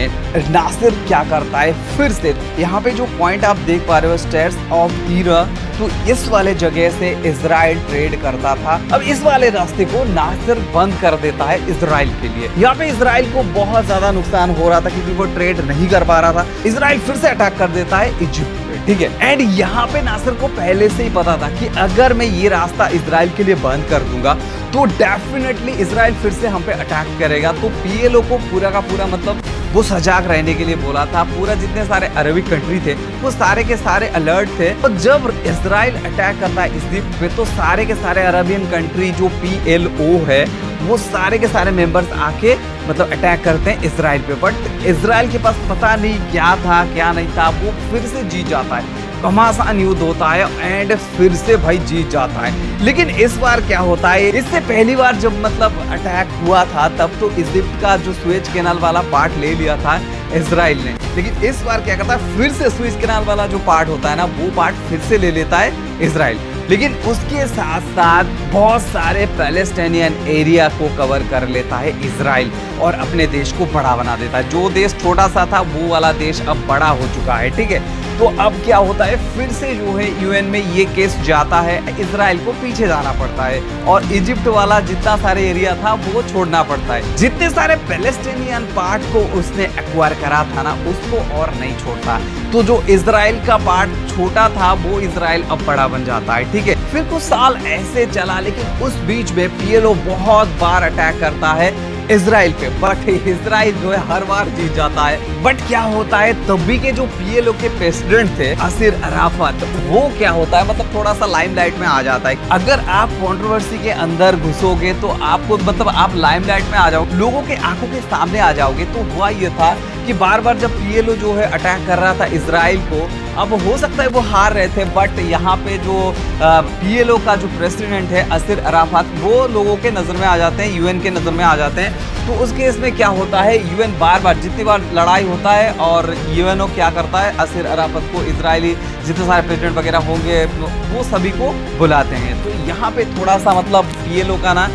नासिर क्या करता है, फिर से यहाँ पे जो पॉइंट आप देख पा रहे हो स्टेट्स ऑफ ईरा, तो इस वाले जगह से इजराइल ट्रेड करता था। अब इस वाले रास्ते को नासिर बंद कर देता है इजराइल के लिए। यहाँ पे इजराइल को बहुत ज्यादा नुकसान हो रहा था क्योंकि वो ट्रेड नहीं कर पा रहा था। इजराइल फिर से अटैक कर देता है इजिप्ट, ठीक है। एंड यहाँ पे नासिर को पहले से ही पता था कि अगर मैं ये रास्ता इजराइल के लिए बंद कर दूंगा तो डेफिनेटली इजराइल फिर से हम पे अटैक करेगा। तो PLO को पूरा का पूरा मतलब वो सजाग रहने के लिए बोला था। पूरा जितने सारे अरबी कंट्री थे वो सारे के सारे अलर्ट थे। और जब इजराइल अटैक करता है इजिप्ट पे तो सारे के सारे अरबियन कंट्री जो PLO है वो सारे के सारे मेंबर्स आके मतलब अटैक करते हैं इजराइल पे। बट इजराइल के पास पता नहीं क्या था क्या नहीं था, वो फिर से जीत जाता है। घमासान युद्ध होता है एंड फिर से भाई जीत जाता है। लेकिन इस बार क्या होता है, इससे पहली बार जब मतलब अटैक हुआ था तब तो इजिप्ट का जो सुएज कैनाल वाला पार्ट ले लिया था इजराइल ने, लेकिन इस बार क्या करता है, फिर से सुएज कैनाल वाला जो पार्ट होता है ना वो पार्ट फिर से ले लेता है इजराइल। लेकिन उसके साथ साथ बहुत सारे पैलेस्टाइनियन एरिया को कवर कर लेता है इजराइल और अपने देश को बड़ा बना देता है। जो देश छोटा सा था वो वाला देश अब बड़ा हो चुका है, ठीक है। तो अब क्या होता है, फिर से जो है यूएन में ये केस जाता है, इजराइल को पीछे जाना पड़ता है और इजिप्ट वाला जितना सारे एरिया था वो छोड़ना पड़ता है। जितने सारे पैलेस्टाइनियन पार्ट को उसने एक्वायर करा था ना उसको और नहीं छोड़ता। तो जो इजराइल का पार्ट छोटा था वो इजराइल अब बड़ा बन जाता है, ठीक है। फिर कुछ साल ऐसे चला, लेकिन उस बीच में PLO बहुत बार अटैक करता है इजराइल पे, बट इजराइल जो है हर बार जीत जाता है। बट क्या होता है, तभी के जो PLO के प्रेसिडेंट थे यासिर अराफत, वो क्या होता है मतलब थोड़ा सा लाइमलाइट में आ जाता है। अगर आप कंट्रोवर्सी के अंदर घुसोगे तो आपको मतलब आप लाइमलाइट में आ जाओगे, लोगों के आंखों के सामने आ जाओगे। तो हुआ ये था कि बार बार जब पीएलओ जो है अटैक कर रहा था इजराइल को, अब हो सकता है वो हार रहे थे, बट यहाँ पे जो पीएलओ का जो प्रेसिडेंट है असीर अराफात, वो लोगों के नज़र में आ जाते हैं, यूएन के नज़र में आ जाते हैं। तो उस केस में क्या होता है, यूएन बार बार जितनी बार लड़ाई होता है और यूएनओ क्या करता है, असीर अराफात को, इजरायली जितने सारे प्रेसिडेंट वगैरह होंगे वो सभी को बुलाते हैं। तो यहाँ पे थोड़ा सा मतलब पीएलओ का ना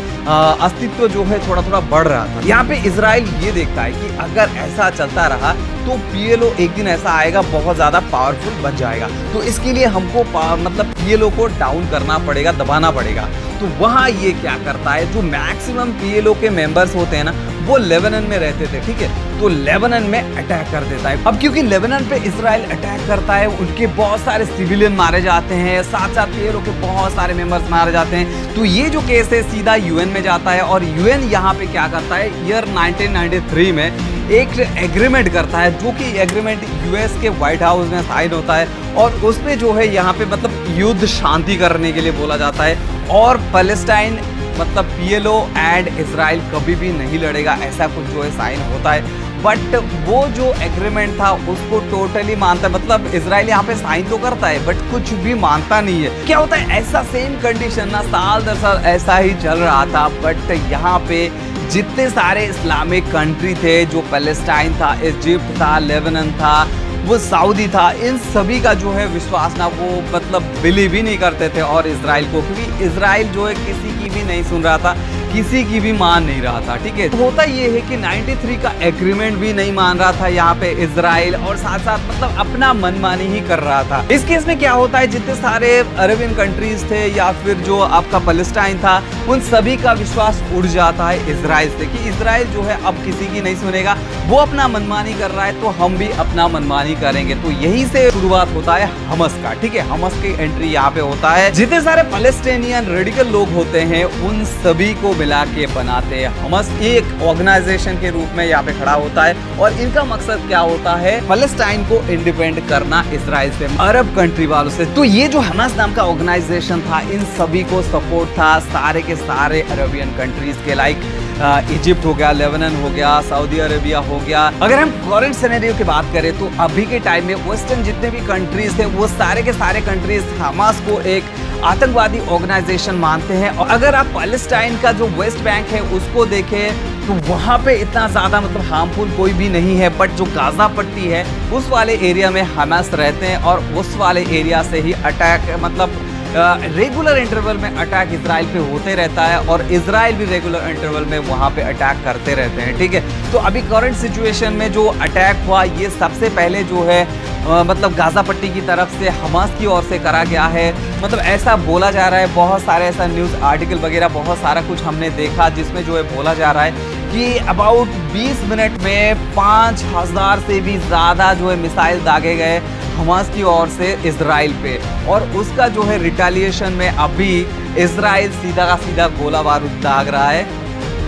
अस्तित्व जो है थोड़ा थोड़ा बढ़ रहा था। यहाँ पे इजराइल ये देखता है कि अगर ऐसा चलता रहा तो पीएलओ एक दिन ऐसा आएगा बहुत ज़्यादा पावरफुल बन जाएगा, तो इसके लिए हमको मतलब पीएलओ को डाउन करना पड़ेगा, दबाना पड़ेगा। तो वहाँ ये क्या करता है, जो मैक्सिमम पीएलओ के मेंबर्स होते हैं ना वो लेबनान में रहते थे, ठीक है, तो लेबनान में अटैक कर देता है। अब क्योंकि लेबनान पे इजराइल अटैक करता है, उनके बहुत सारे सिविलियन मारे जाते हैं, साथ साथ पीएलओ के बहुत सारे मेंबर्स मारे जाते हैं। तो ये जो केस है सीधा यूएन में जाता है और यूएन यहाँ पे क्या करता है, ईयर 1993 में एक एग्रीमेंट करता है, जो कि एग्रीमेंट यूएस के व्हाइट हाउस में साइन होता है और उसमें जो है यहाँ पे मतलब युद्ध शांति करने के लिए बोला जाता है और पैलेस्टाइन मतलब पीएलओ एंड इजराइल कभी भी नहीं लड़ेगा, ऐसा कुछ जो है साइन होता है। बट वो जो एग्रीमेंट था उसको टोटली मानता है, मतलब इजराइल यहाँ पे साइन तो करता है बट कुछ भी मानता नहीं है। क्या होता है, ऐसा सेम कंडीशन ना साल दर साल ऐसा ही चल रहा था। बट यहाँ पे जितने सारे इस्लामिक कंट्री थे, जो पैलेस्टाइन था, इजिप्ट था, लेबनान था, वो सऊदी था, इन सभी का जो है विश्वास ना वो मतलब बिलीव ही नहीं करते थे और इजराइल को, क्योंकि इजराइल जो है किसी की भी नहीं सुन रहा था, किसी की भी मान नहीं रहा था, ठीक है। होता ये है कि 93 का एग्रीमेंट भी नहीं मान रहा था यहाँ पे इजराइल और साथ साथ मतलब अपना मनमानी ही कर रहा था। इस केस में क्या होता है, जितने सारे अरबियन कंट्रीज थे या फिर जो आपका पैलेस्टाइन था, उन सभी का विश्वास उड़ जाता है इजराइल से कि इजराइल जो है अब किसी की नहीं सुनेगा, वो अपना मनमानी कर रहा है तो हम भी अपना मनमानी करेंगे। तो यही से शुरुआत होता है हमस का, ठीक है। हमस की एंट्री यहाँ पे होता है, जितने सारे पैलेस्टाइनियन रेडिकल लोग होते हैं उन सभी को मिला के बनाते हैं हमस। एक ऑर्गेनाइजेशन के रूप में यहाँ पे खड़ा होता है और इनका मकसद क्या होता है, पैलेस्टाइन को इंडिपेंडेंट करना इजराइल से, अरब कंट्री वालों से। तो ये जो हमस नाम का ऑर्गेनाइजेशन था, इन सभी को सपोर्ट था सारे के सारे अरबियन कंट्रीज के, लाइक इजिप्ट हो गया, लेबनान हो गया, सऊदी अरेबिया हो गया। अगर हम करंट सिनेरियो की बात करें तो अभी के टाइम में वेस्टर्न जितने भी कंट्रीज थे वो सारे के सारे कंट्रीज हमास को एक आतंकवादी ऑर्गेनाइजेशन मानते हैं। और अगर आप पैलेस्टाइन का जो वेस्ट बैंक है उसको देखें तो वहाँ पे इतना ज़्यादा मतलब हार्मफुल कोई भी नहीं है, बट जो गाजा पट्टी है उस वाले एरिया में हमास रहते हैं और उस वाले एरिया से ही अटैक मतलब रेगुलर इंटरवल में अटैक इजराइल पे होते रहता है और इजराइल भी रेगुलर इंटरवल में वहाँ पे अटैक करते रहते हैं, ठीक है। तो अभी करंट सिचुएशन में जो अटैक हुआ ये सबसे पहले जो है मतलब गाजा पट्टी की तरफ से हमास की ओर से करा गया है, मतलब ऐसा बोला जा रहा है। बहुत सारे ऐसा न्यूज़ आर्टिकल वगैरह बहुत सारा कुछ हमने देखा जिसमें जो है बोला जा रहा है कि अबाउट 20 मिनट में 5000 से भी ज़्यादा जो है मिसाइल दागे गए हमास की ओर से इजराइल पे, और उसका जो है रिटेलिएशन में अभी इजराइल सीधा का सीधा गोला बारूद दाग रहा है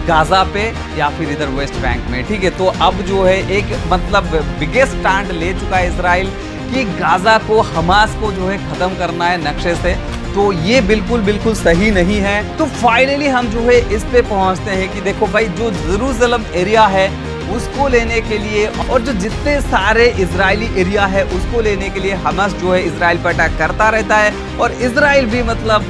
गाजा पे या फिर इधर वेस्ट बैंक में, ठीक है। तो अब जो है एक मतलब बिगेस्ट स्टैंड ले चुका है इजराइल कि गाजा को, हमास को जो है ख़त्म करना है नक्शे से। तो ये बिल्कुल बिल्कुल सही नहीं है। तो फाइनली हम जो है इस पे पहुंचते हैं कि देखो भाई, जो जेरूसलम एरिया है उसको लेने के लिए और जो जितने सारे इजरायली एरिया है उसको लेने के लिए हमास जो है इजराइल पर अटैक करता रहता है और इजराइल भी मतलब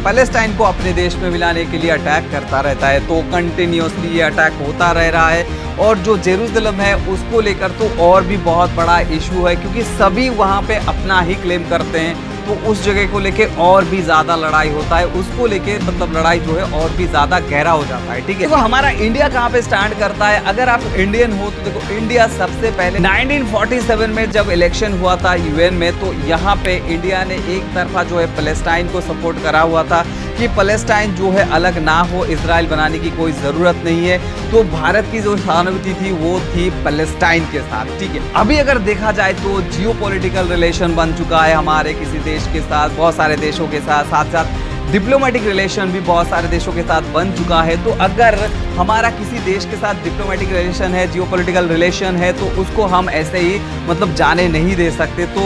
पैलेस्टाइन को अपने देश में मिलाने के लिए अटैक करता रहता है। तो कंटिन्यूसली ये अटैक होता रह रहा है और जो जेरूसलम है उसको लेकर तो और भी बहुत बड़ा इशू है, क्योंकि सभी वहाँ पे अपना ही क्लेम करते हैं। तो उस जगह को लेके और भी ज़्यादा लड़ाई होता है, उसको लेके मतलब लड़ाई जो है और भी ज़्यादा गहरा हो जाता है, ठीक है। तो हमारा इंडिया कहाँ पे स्टैंड करता है, अगर आप इंडियन हो तो देखो इंडिया सबसे पहले 1947 में जब इलेक्शन हुआ था यूएन में, तो यहाँ पे इंडिया ने एक तरफा जो है पैलेस्टाइन को सपोर्ट करा हुआ था कि पैलेस्टाइन जो है अलग ना हो, इजराइल बनाने की कोई ज़रूरत नहीं है। तो भारत की जो सहानुभूति थी वो थी पैलेस्टाइन के साथ, ठीक है। अभी अगर देखा जाए तो जियोपॉलिटिकल रिलेशन बन चुका है हमारे किसी देश के साथ, बहुत सारे देशों के साथ, साथ साथ डिप्लोमेटिक रिलेशन भी बहुत सारे देशों के साथ बन चुका है। तो अगर हमारा किसी देश के साथ डिप्लोमेटिक रिलेशन है, जियोपॉलिटिकल रिलेशन है, तो उसको हम ऐसे ही मतलब जाने नहीं दे सकते। तो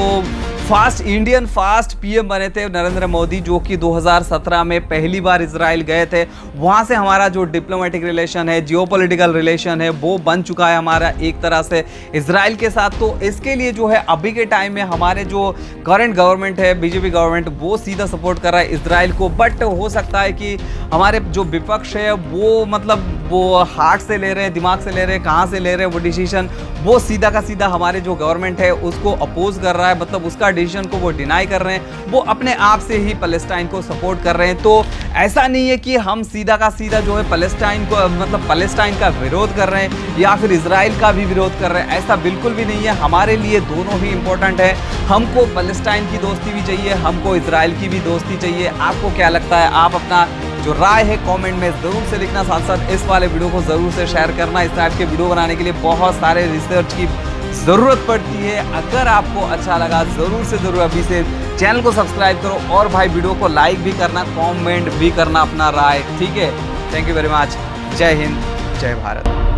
इंडियन फास्ट पीएम बने थे नरेंद्र मोदी, जो कि 2017 में पहली बार इजराइल गए थे। वहाँ से हमारा जो डिप्लोमेटिक रिलेशन है, जियोपॉलिटिकल रिलेशन है, वो बन चुका है हमारा एक तरह से इजराइल के साथ। तो इसके लिए जो है अभी के टाइम में हमारे जो करंट गवर्नमेंट है, बीजेपी गवर्नमेंट, वो सीधा सपोर्ट कर रहा है इजराइल को। बट हो सकता है कि हमारे जो विपक्ष है वो मतलब वो हार्ट से ले रहे हैं, दिमाग से ले रहे हैं, कहाँ से ले रहे हैं वो डिसीजन, वो सीधा का सीधा हमारे जो गवर्नमेंट है उसको अपोज कर रहा है, मतलब उसका डिसीजन को वो डिनाई कर रहे हैं। वो अपने आप से ही पैलेस्टाइन को सपोर्ट कर रहे हैं। तो ऐसा नहीं है कि हम सीधा का सीधा जो है पैलेस्टाइन को मतलब पैलेस्टाइन का विरोध कर रहे हैं या फिर इजराइल का भी विरोध कर रहे हैं, ऐसा बिल्कुल भी नहीं है। हमारे लिए दोनों ही इंपॉर्टेंट है। हमको पैलेस्टाइन की दोस्ती भी चाहिए, हमको इजराइल की भी दोस्ती चाहिए। आपको क्या लगता है? आप अपना जो राय है कमेंट में ज़रूर से लिखना। साथ साथ इस वाले वीडियो को ज़रूर से शेयर करना। इस टाइप के वीडियो बनाने के लिए बहुत सारे रिसर्च की ज़रूरत पड़ती है। अगर आपको अच्छा लगा ज़रूर से ज़रूर अभी से चैनल को सब्सक्राइब करो और भाई वीडियो को लाइक भी करना, कमेंट भी करना अपना राय, ठीक है। Thank you very much. जय हिंद, जय भारत।